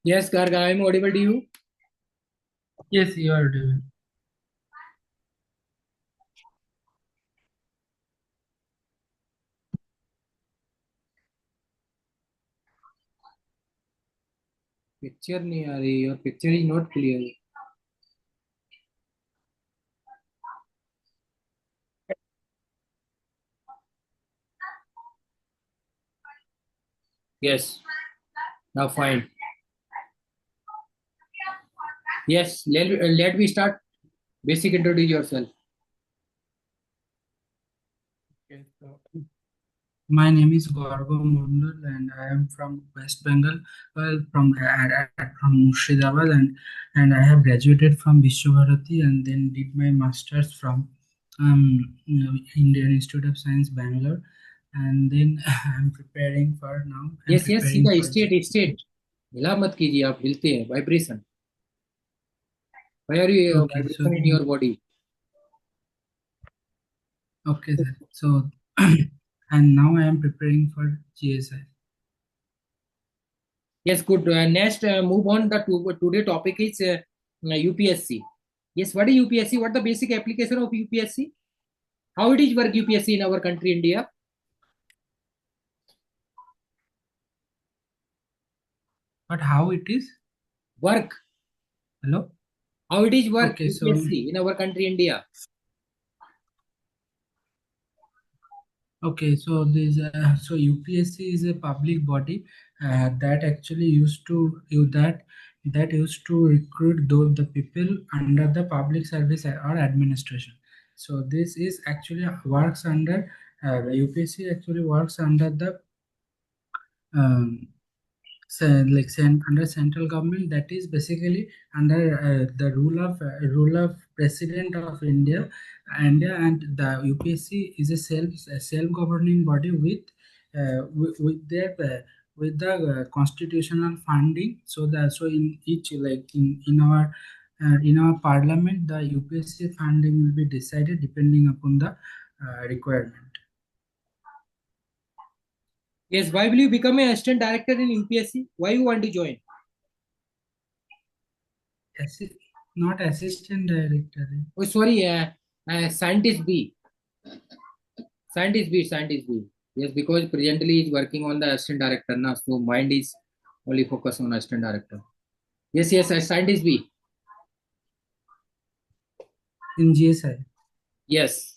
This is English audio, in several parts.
Yes, Garg, I am audible to you. Yes, you are doing. Picture नहीं आ रही और picture is not clear. Yes, now fine. Yes, let me start. Basic introduce yourself. Okay, so my name is Gaurav Mundal and I am from West Bengal, from Murshidabad, and I have graduated from Vishwabharati and then did my masters from Indian Institute of Science, Bangalore, and then I'm Yes, yes, preparing सीधा for state GSI. State. हिला मत कीजिए, आप हिलते हैं. Vibration. Why are you Okay, so vibration in your body? okay, sir. So and now I am preparing for GSI. Yes, good. Next, move on. Today topic is UPSC. Yes, what is UPSC? What the basic application of UPSC? How it is work UPSC in our country, India? But how it is? Work. Hello? How it is work Okay, so UPSC in our country, India? okay, so UPSC is a public body that actually used to recruit those the people under the public service or administration. So this is actually works under the UPSC actually works under the um, so under central government, that is basically under the rule of president of India, and the UPSC is a self governing body with their with the constitutional funding. So in each in our parliament, the UPSC funding will be decided depending upon the requirement. Yes, why will you become a assistant director in UPSC? Why you want to join? Not assistant director. Oh, sorry, scientist B. Scientist B. Yes, because presently is working on the assistant director now, so mind is only focused on assistant director. Yes, yes, scientist B. In GSI. Yes.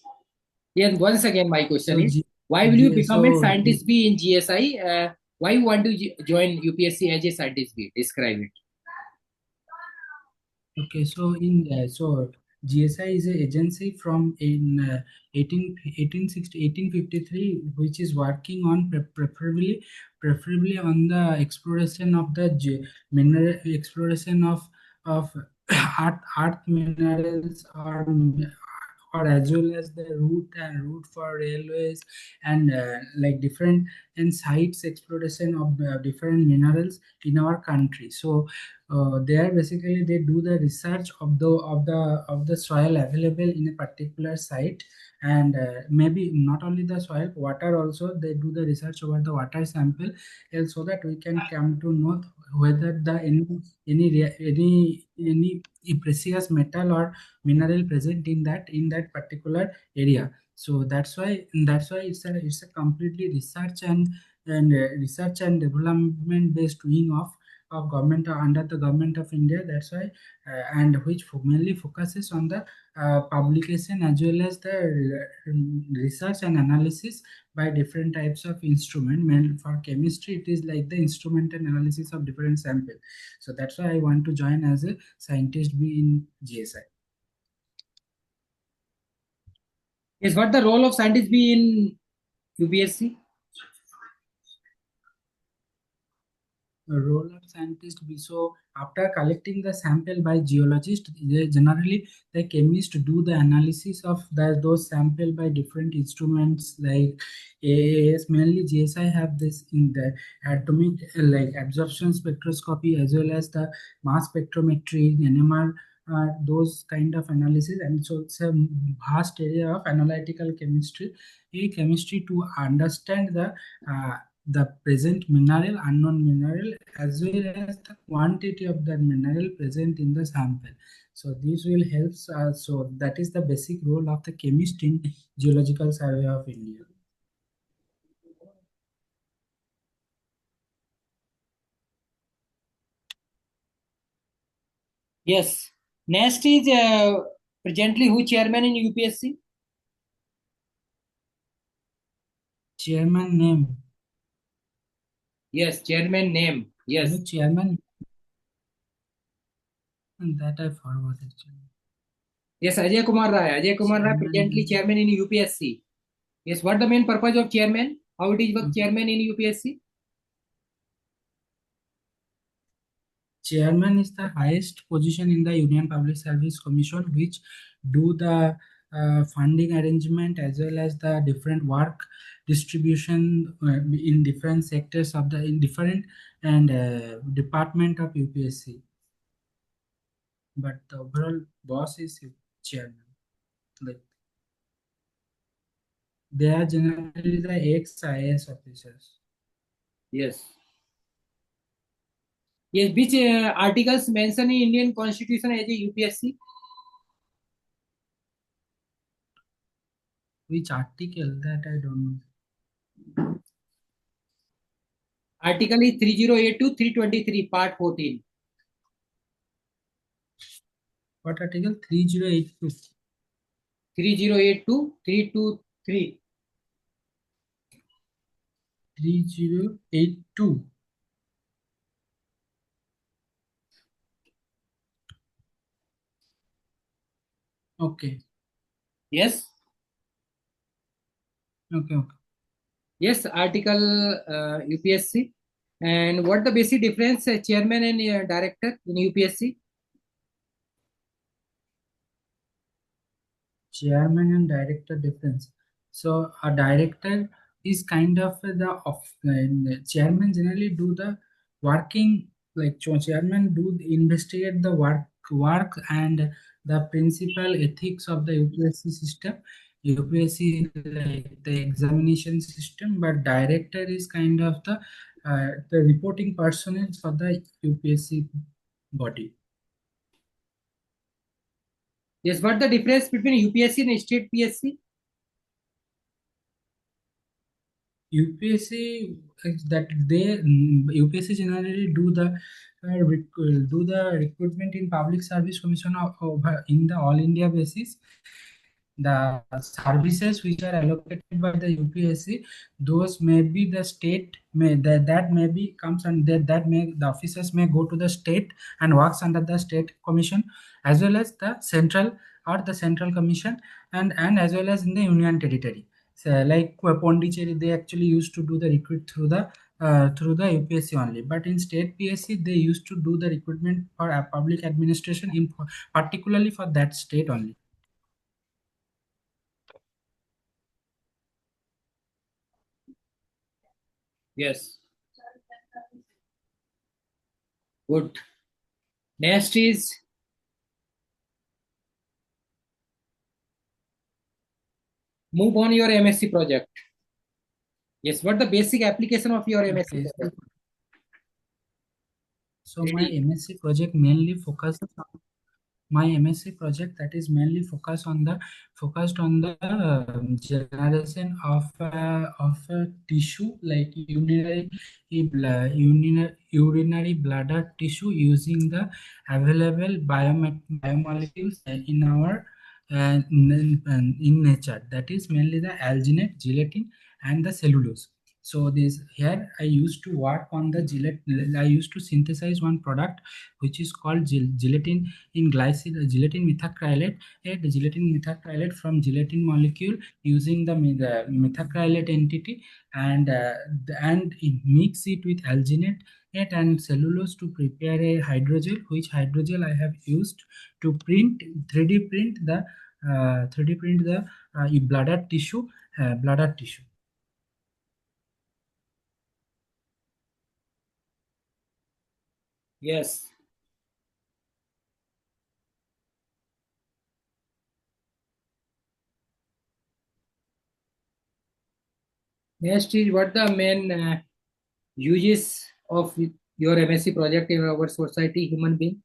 Yes, once again, my question So, is, G, why will you G, become a so scientist B in GSI? Why you want to join UPSC as a scientist B? Describe it. okay, so GSI is an agency from in 1853, which is working on preferably on the exploration of the mineral exploration of earth minerals or as well as the route for railways and like different and sites exploration of different minerals in our country. So there basically they do the research of the soil available in a particular site, and maybe not only the soil, water also they do the research over the water sample, and so that we can come to know whether the any precious metal or mineral present in that particular area. So that's why it's a completely research and development based wing of government under the government of India. That's why and which mainly focuses on the publication as well as the research and analysis by different types of instrument. For chemistry, it is like the instrument and analysis of different sample. So that's why I want to join as a scientist B in GSI. Yes, what the role of scientist B in UPSC? Role of scientist be so after collecting the sample by geologist, they generally the chemist do the analysis of those sample by different instruments like AAS. Mainly GSI have this in the atomic like absorption spectroscopy as well as the mass spectrometry, NMR, those kind of analysis. And so it's a vast area of analytical chemistry, a chemistry to understand the the present mineral, unknown mineral, as well as the quantity of that mineral present in the sample. So this will help. So that is the basic role of the chemist in Geological Survey of India. Yes. Next is presently who chairman in UPSC? Chairman name. Yes, chairman name. Yes. The chairman, that I forgot actually. Yes, Ajay Kumar Rai. Ajay Kumar Rai presently Chairman, chairman in UPSC. Yes, what the main purpose of chairman? How it is work chairman in UPSC? chairman is the highest position in the Union Public Service Commission, which do the funding arrangement as well as the different work distribution in different sectors of the in different and department of UPSC. But the overall boss is chairman. Like they are generally the ex-IAS officers. Yes. Yes, which articles mention in Indian Constitution as a UPSC? Which article that I don't know. Article is 3082 323 part 14. What article? 3082. 3082 323. 3082. Okay. Yes. Okay. Okay. Yes, article UPSC. And what the basic difference chairman and director in UPSC? Chairman and director difference. So a director is kind of chairman generally do the working, like chairman do investigate the work and the principal ethics of the UPSC system. UPSC is like the examination system, but director is kind of the reporting personnel for the UPSC body. Yes, what the difference between UPSC and state PSC? UPSC that they UPSC generally do the recruitment in public service commission in the all India basis. The services which are allocated by the UPSC, those may be the state may that may be comes and that may the officers may go to the state and works under the state commission, as well as the central or the central commission, and as well as in the union territory. So like Pondicherry, they actually used to do the recruit through the UPSC only. But in state PSC, they used to do the recruitment for a public administration in particularly for that state only. Yes. Good. Next is move on your MSc project. Yes, what the basic application of your MSc Okay. project? So my MSc project mainly focuses on my MSc project that is mainly focused on the generation of tissue like urinary bladder tissue using the available biomolecules in our in nature, that is mainly the alginate, gelatin, and the cellulose. So this here I used to work on the gelatin. I used to synthesize one product which is called gelatin in gelatin methacrylate, the gelatin methacrylate from gelatin molecule using the methacrylate entity, and mix it with alginate and cellulose to prepare a hydrogel, which hydrogel I have used to 3D print the 3D print the bladder tissue. Bladder tissue. Yes. Next is what the main Uses of your MSc project in our society, human being.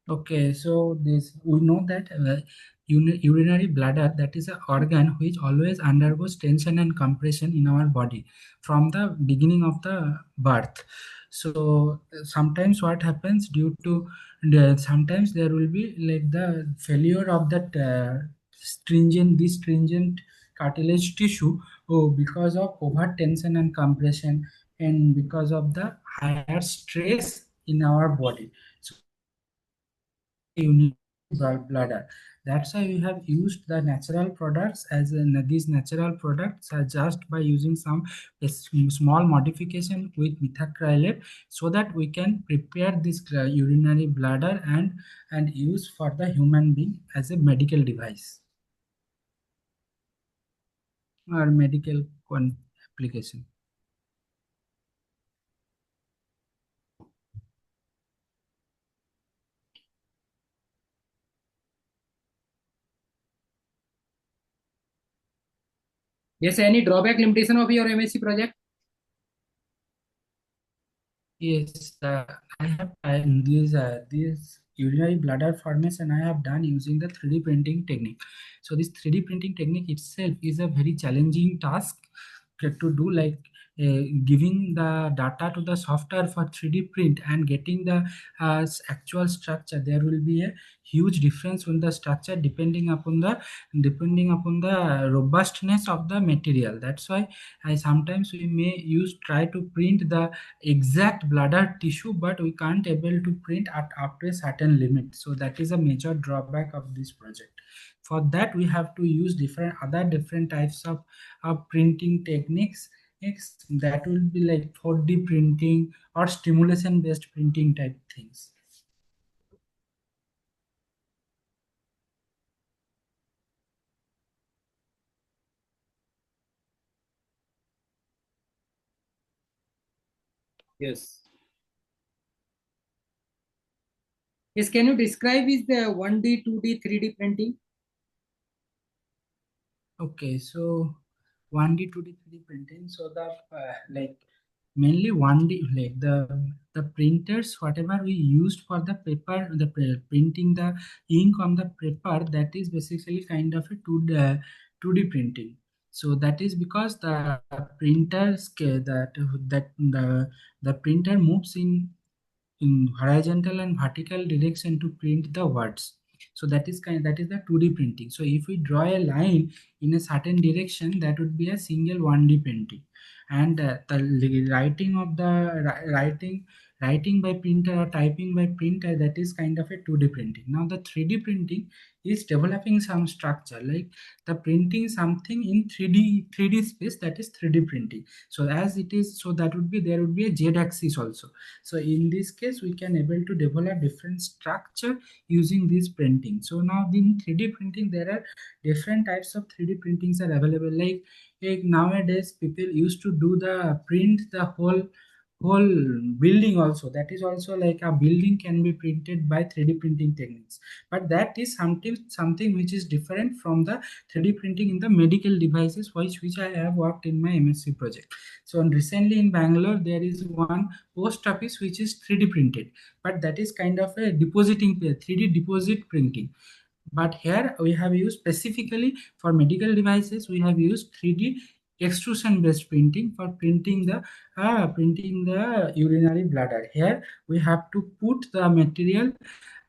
Okay, so this we know that urinary bladder, that is an organ which always undergoes tension and compression in our body from the beginning of the birth. So sometimes what happens due to sometimes there will be like the failure of that this stringent cartilage tissue, because of over tension and compression, and because of the higher stress in our body. So bladder. That's why we have used the natural products as these natural products are just by using some small modification with methacrylate, so that we can prepare this urinary bladder and use for the human being as a medical device or medical application. Yes, any drawback limitation of your MSc project? Yes, I have this urinary bladder formation I have done using the 3D printing technique. So this 3D printing technique itself is a very challenging task to do, like giving the data to the software for 3D print and getting the actual structure. There will be a huge difference in the structure depending upon the robustness of the material. That's why I sometimes we may use try to print the exact bladder tissue, but we can't able to print at up to a certain limit. So that is a major drawback of this project. For that we have to use different types of printing techniques. That will be like 4D printing or stimulation based printing type things. Yes. Yes, can you describe is the 1D, 2D, 3D printing? Okay, so 1D, 2D, 3D printing. So the like mainly 1D, like the printers whatever we used for the paper, printing the ink on the paper, that is basically kind of a 2D printing. So that is because the the printer moves in horizontal and vertical direction to print the words. So that is the 2D printing. So if we draw a line in a certain direction, that would be a single 1D printing. And the writing of the writing by printer or typing by printer, that is kind of a 2D printing. Now the 3D printing is developing some structure, like the printing something in 3D space, that is 3D printing. So as it is, so that would be there would be a Z axis also. So in this case we can able to develop different structure using this printing. So now in 3D printing there are different types of 3D printings are available, like nowadays people used to do the print the whole building also. That is also like a building can be printed by 3D printing techniques, but that is something which is different from the 3D printing in the medical devices, which I have worked in my MSc project. So recently in Bangalore there is one post office which is 3D printed, but that is kind of a 3D deposit printing. But here we have used specifically for medical devices, we have used 3D extrusion based printing for printing the urinary bladder. Here we have to put the material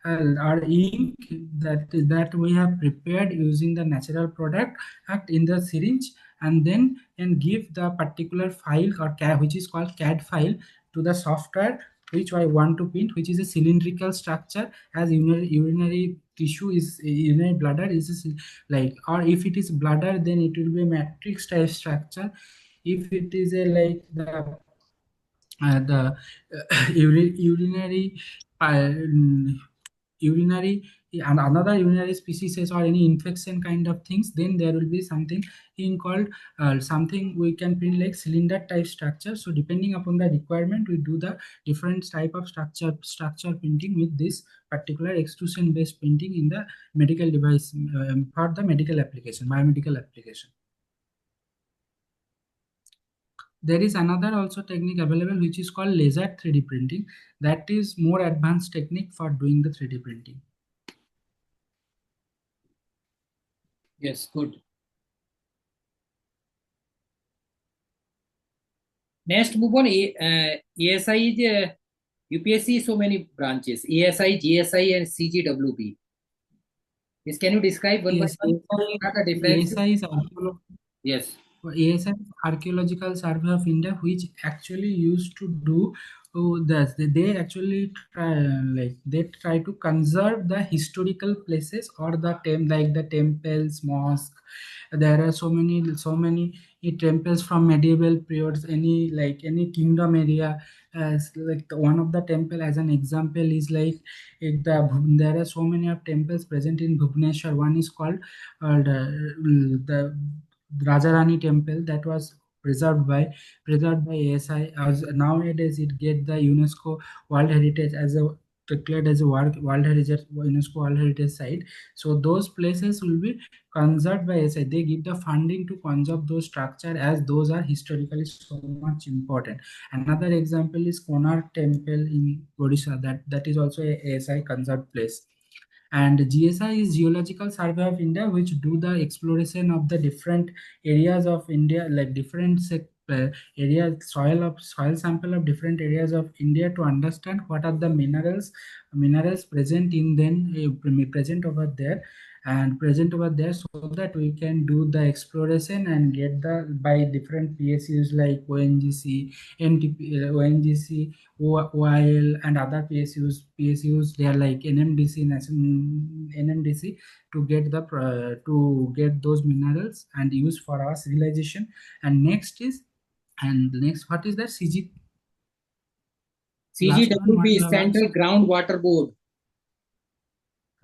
or ink that we have prepared using the natural product act in the syringe, and then and give the particular file or which is called CAD file to the software which I want to print, which is a cylindrical structure, as urinary tissue is urinary bladder is like, or if it is bladder then it will be a matrix type structure. If it is a like the urinary uh, urinary and another urinary species or any infection kind of things, then there will be something in called something we can print like cylinder type structure. So depending upon the requirement we do the different type of structure printing with this particular extrusion based printing in the medical device, for the medical application, biomedical application. there is another also technique available which is called laser 3D printing. That is more advanced technique for doing the 3D printing. Yes, good. Next, move on. ASI is UPSC, so many branches: ASI, GSI, and CGWB. Yes, can you describe one by Yes, one? What are the differences? ASI is Yes. ASI Archaeological Survey of India, which actually used to do this. They actually try, like they try to conserve the historical places or the like the temples, mosque. There are so many temples from medieval periods. Any kingdom area, as like one of the temple as an example is like there are so many of temples present in Bhubaneswar. One is called the Rajarani temple that was preserved by ASI. As nowadays it get the UNESCO World Heritage as a declared as a World Heritage UNESCO World Heritage site. So those places will be conserved by ASI. They give the funding to conserve those structure as those are historically so much important. Another example is Konark Temple in Odisha. That is also a ASI conserved place. And GSI is Geological Survey of India, which do the exploration of the different areas of India, like different areas, soil sample of different areas of India to understand what are the minerals present in then present over there so that we can do the exploration and get the by different PSUs like ONGC, NTP, ONGC, OIL and other PSUs they are like NMDC to get those minerals and use for our civilization. And next what is that CG? Last one what CGWB you is have asked? Central Groundwater Board.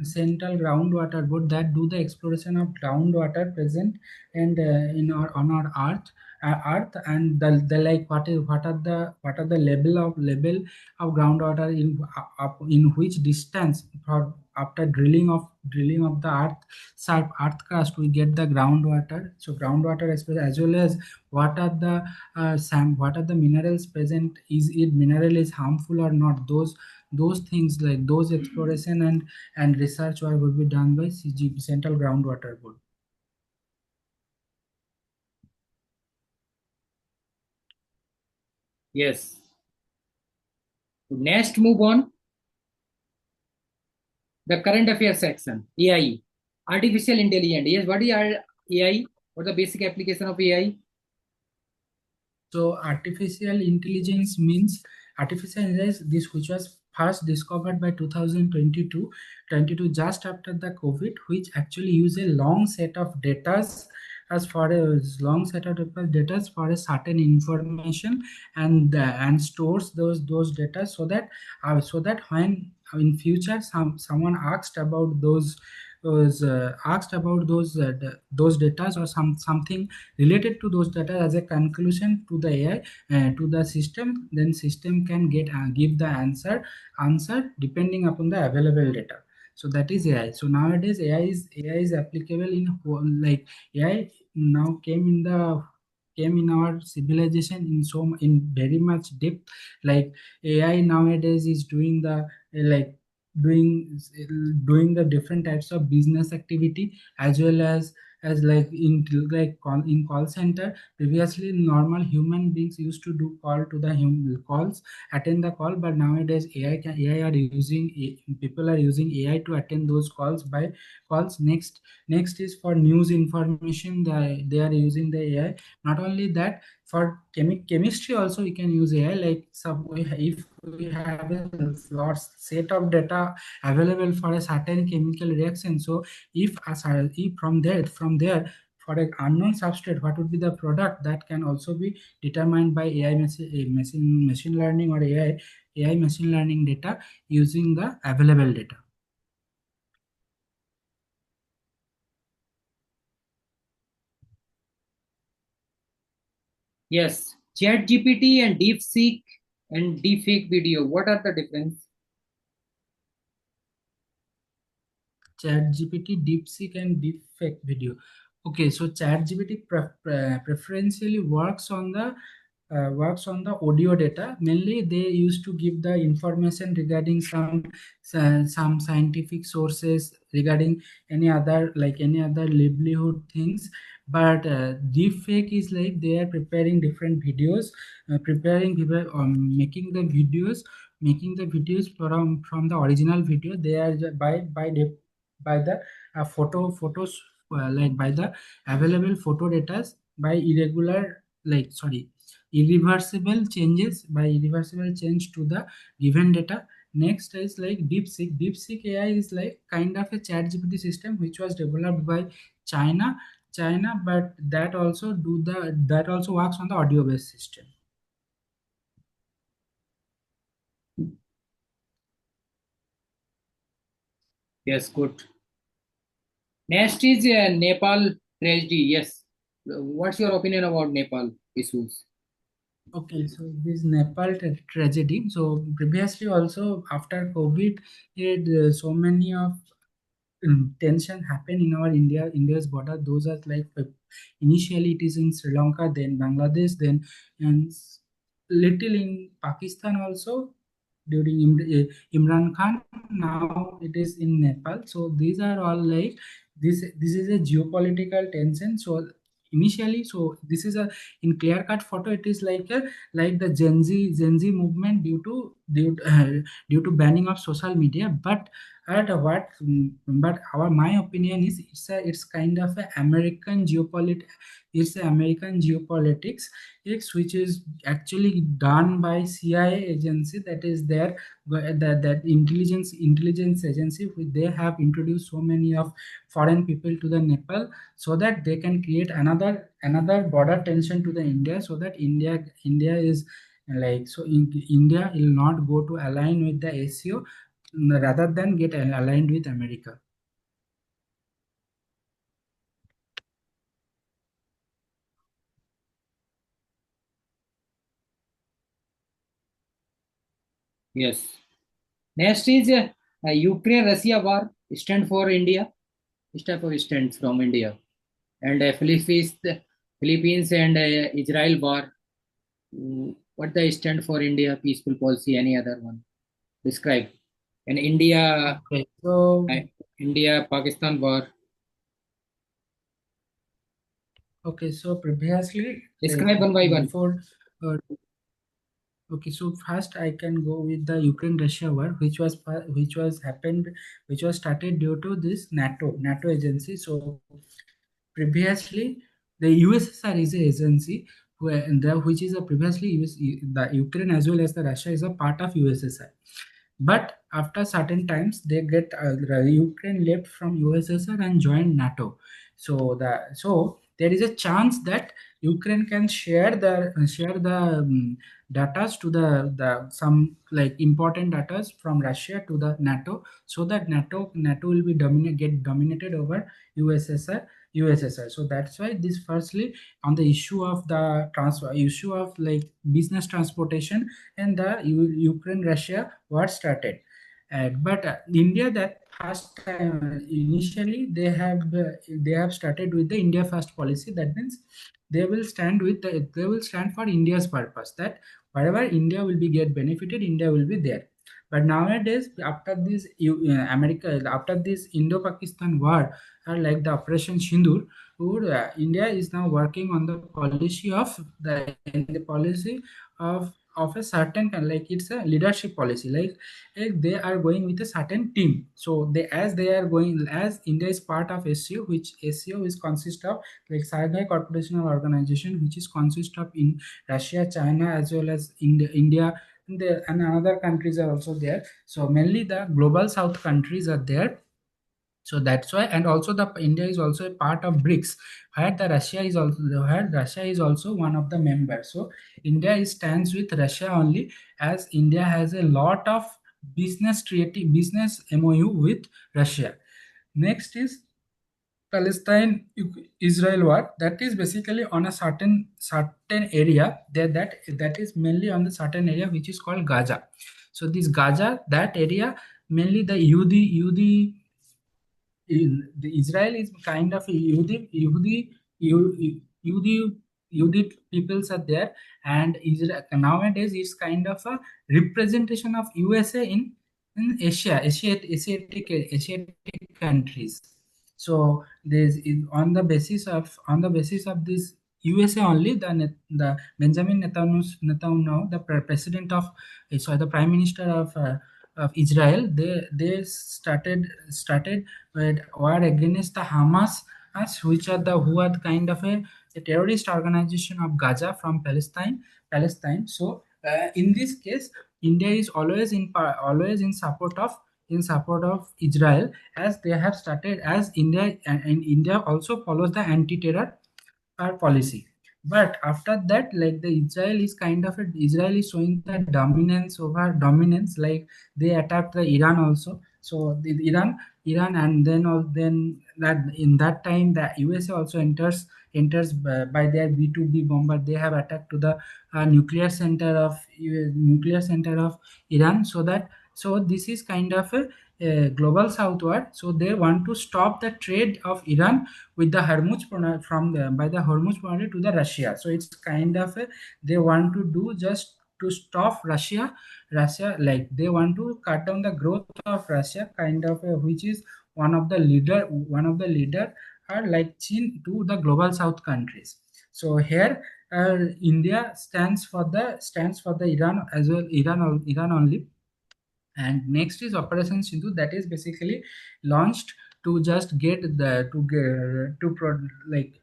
Central Groundwater Board that do the exploration of groundwater present and in our on our earth and the like what are the level of groundwater in which distance for after drilling of the earth crust we get the groundwater. So groundwater as well as what are the what are the minerals present, is it mineral is harmful or not, those things like those exploration and research work will be done by CG Central Groundwater Board. Yes. Next, move on. The current affairs section. AI, artificial intelligence. Yes, what is AI? What the basic application of AI? So artificial intelligence, this which was first discovered by 2022 just after the COVID, which actually use a long set of data as for a long set of data for a certain information and stores those data so that when in future someone asked about those data or something related to those data as a conclusion to the AI to the system, then system can give the answer depending upon the available data. So that is AI. So nowadays AI is applicable in like AI now came in our civilization in very much depth. Like AI nowadays is doing the like doing the different types of business activity as well as like in call center. Previously normal human beings used to do call to the calls, attend the call, but nowadays AI are using people are using AI to attend those calls by calls. Next is for news information, they are using the AI. Not only that, for chemistry also we can use AI. Like if we have a large set of data available for a certain chemical reaction, so if from there for an unknown substrate, what would be the product that can also be determined by AI machine learning or AI machine learning data using the available data. Yes. Chat GPT and DeepSeek and deepfake video. What are the difference? ChatGPT, DeepSeek, and deepfake video. Okay, so ChatGPT preferentially works on the works on the audio data. Mainly, they used to give the information regarding some scientific sources regarding any other livelihood things. But deepfake is like they are preparing different videos, preparing people, making the videos from the original video. They are by the photos like by the available photo data by irreversible changes by irreversible change to the given data. Next is like DeepSeek AI is like kind of a chat GPT system which was developed by china China, but that also works on the audio based system. Yes, good. Next is Nepal tragedy. Yes. What's your opinion about Nepal issues? Okay, so this Nepal tragedy. So previously also after COVID, so many of tension happened in our India's border. Those are like initially it is in Sri Lanka, then Bangladesh, then and little in Pakistan also during Imran Khan. Now it is in Nepal. So these are all like this is a geopolitical tension. So initially, so this is a in clear cut photo. It is like the Gen Z movement due to banning of social media. But my opinion is it's kind of a American it's the American geopolitics, which is actually done by CIA agency, that is there, that intelligence agency, which they have introduced so many of foreign people to the Nepal, so that they can create another border tension to the India, so that India is India will not go to align with the ACO, rather than get aligned with America. Yes. Next is Ukraine-Russia war. Stand for India. This type of stands from India. And Philippines and Israel war. What the stand for India? Peaceful policy. Any other one? Describe. And Okay, so India-Pakistan war. Previously, Describe one by one. before uh, okay, so first I can go with the Ukraine-Russia war, which was started due to this NATO agency. So previously, the USSR is a agency which is a previously the Ukraine as well as the Russia is a part of USSR. But after certain times, they get Ukraine left from USSR and joined NATO. So there is a chance that Ukraine can share the data to the some like important data from Russia to the NATO, so that NATO will be get dominated over USSR. So that's why this firstly on the issue of the transfer issue of like business transportation, and the Ukraine Russia war started. But India, that first time initially they have started with the India first policy. That means they will stand for India's purpose. That wherever India will be get benefited, India will be there. But nowadays, after this America, after this Indo-Pakistan war, like the Operation Sindoor, India is now working on the policy of a certain kind, like it's a leadership policy, like they are going with a certain team. So they are going, as India is part of SCO, which SCO is consist of like Shanghai Corporational Organization, which is consist of in Russia, China, as well as India, and other countries are also there. So mainly the global south countries are there. So that's why, and also the India is also a part of BRICS, where Russia is also one of the members. So India stands with Russia only, as India has a lot of business MOU with Russia. Next is Palestine Israel war, that is basically on a certain area that is mainly on the certain area which is called Gaza. So this Gaza, that area, mainly the the Israel is kind of a Yehudi Yudit peoples are there, and Israel nowadays it's kind of a representation of USA in Asiatic countries. So there's on the basis of this USA only, the Benjamin Netanyahu, the president of the prime minister of Israel, they started with war against the Hamas, which are the who are kind of a terrorist organization of Gaza from Palestine. So in this case, India is always in support of Israel, as they have started, as India, and India also follows the anti-terror policy. But after that, like the Israel is showing the dominance, like they attacked the Iran also. So the Iran, and then that in that time the USA also enters by their B2B bomber. They have attacked to the nuclear center of Iran, so this is kind of a global southward. So they want to stop the trade of Iran with the by the Hormuz Boundary to the Russia. So it's kind of they want to do just to stop Russia, like they want to cut down the growth of Russia, kind of which is one of the leader are like China to the global South countries. So here India stands for the Iran as well, Iran only. And next is Operation Sindhu, that is basically launched to just get the to get to pro, like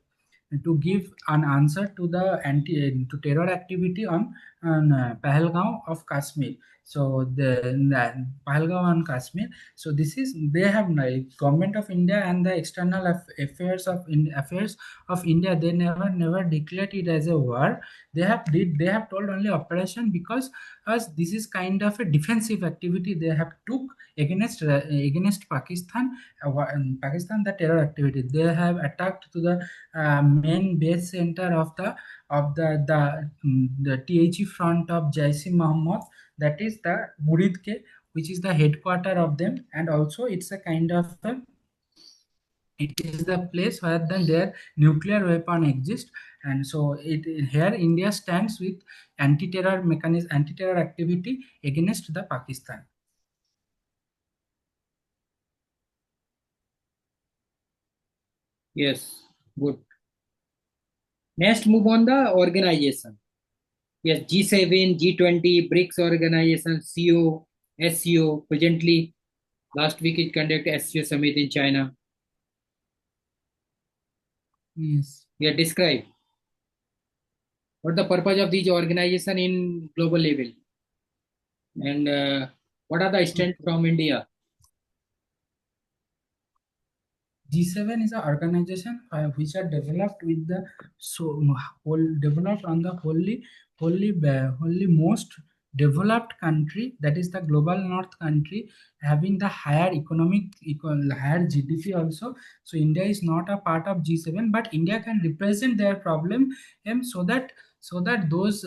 to give an answer to the anti to terror activity on Pahalgaon of Kashmir. So the Pahalgaon on Kashmir. So this is they have like government of India and the external affairs of India. They never declared it as a war. They have told only operation, because as this is kind of a defensive activity they have took against Pakistan. Pakistan, the terror activity, they have attacked to the main base center of the THE front of Jaisi Muhammad, that is the Muridke, which is the headquarter of them, and also it's a kind of it is the place where then their nuclear weapon exists. And so here India stands with anti-terror activity against the Pakistan. Yes, good. Next, move on the organization. Yes, G7, G20, BRICS organization, CO, SCO. Presently, last week it conducted SCO summit in China. Yes. Yeah, describe what the purpose of these organization in global level, and what are the strengths from India. G7 is an organization which are developed with the developed on the wholly most developed country, that is the global north country, having the higher higher GDP also. So India is not a part of G7, but India can represent their problem, and so that those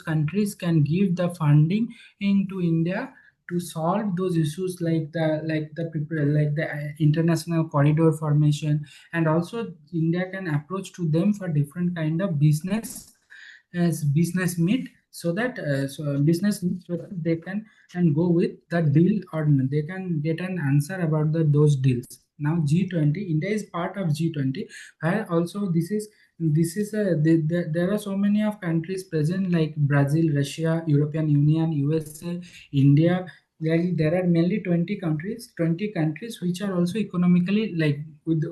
countries can give the funding into India to solve those issues, like the international corridor formation. And also India can approach to them for different kind of business as business meet, so that business meet, so that they can and go with the deal, or they can get an answer about those deals. Now G20, India is part of G20, where also there are so many of countries present, like Brazil, Russia, European Union, USA, India. There are mainly 20 countries which are also economically, like with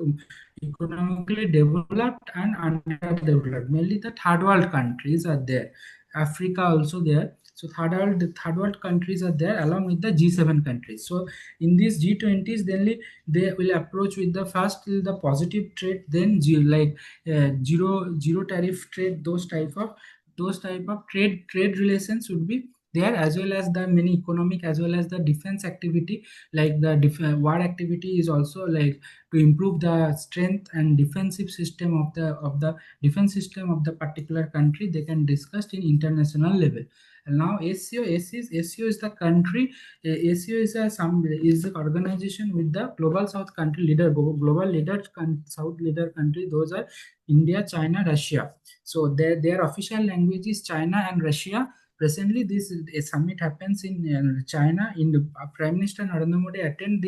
economically developed and underdeveloped. Mainly the third world countries are there. Africa also there. So third world countries are there along with the G7 countries. So in these G20s, then they will approach with the first the positive trade, then zero tariff trade. Those type of trade relations would be there, as well as the many economic as well as the defense activity, like the war activity is also like to improve the strength and defensive system of the defense system of the particular country. They can discuss in international level. And now SCO is the country. SCO is a is the organization with the global south country leader, global leader south leader country. Those are India, China, Russia. So their official language is China and Russia. Presently, this summit happens in China. In the Prime Minister Narendra Modi attend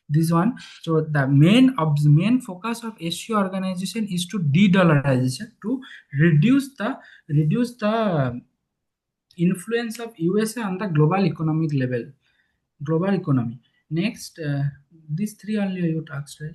this one. So the main focus of SCO organization is to de-dollarization, to reduce the influence of USA on the global economic level, global economy. Next, these three only you asked, right?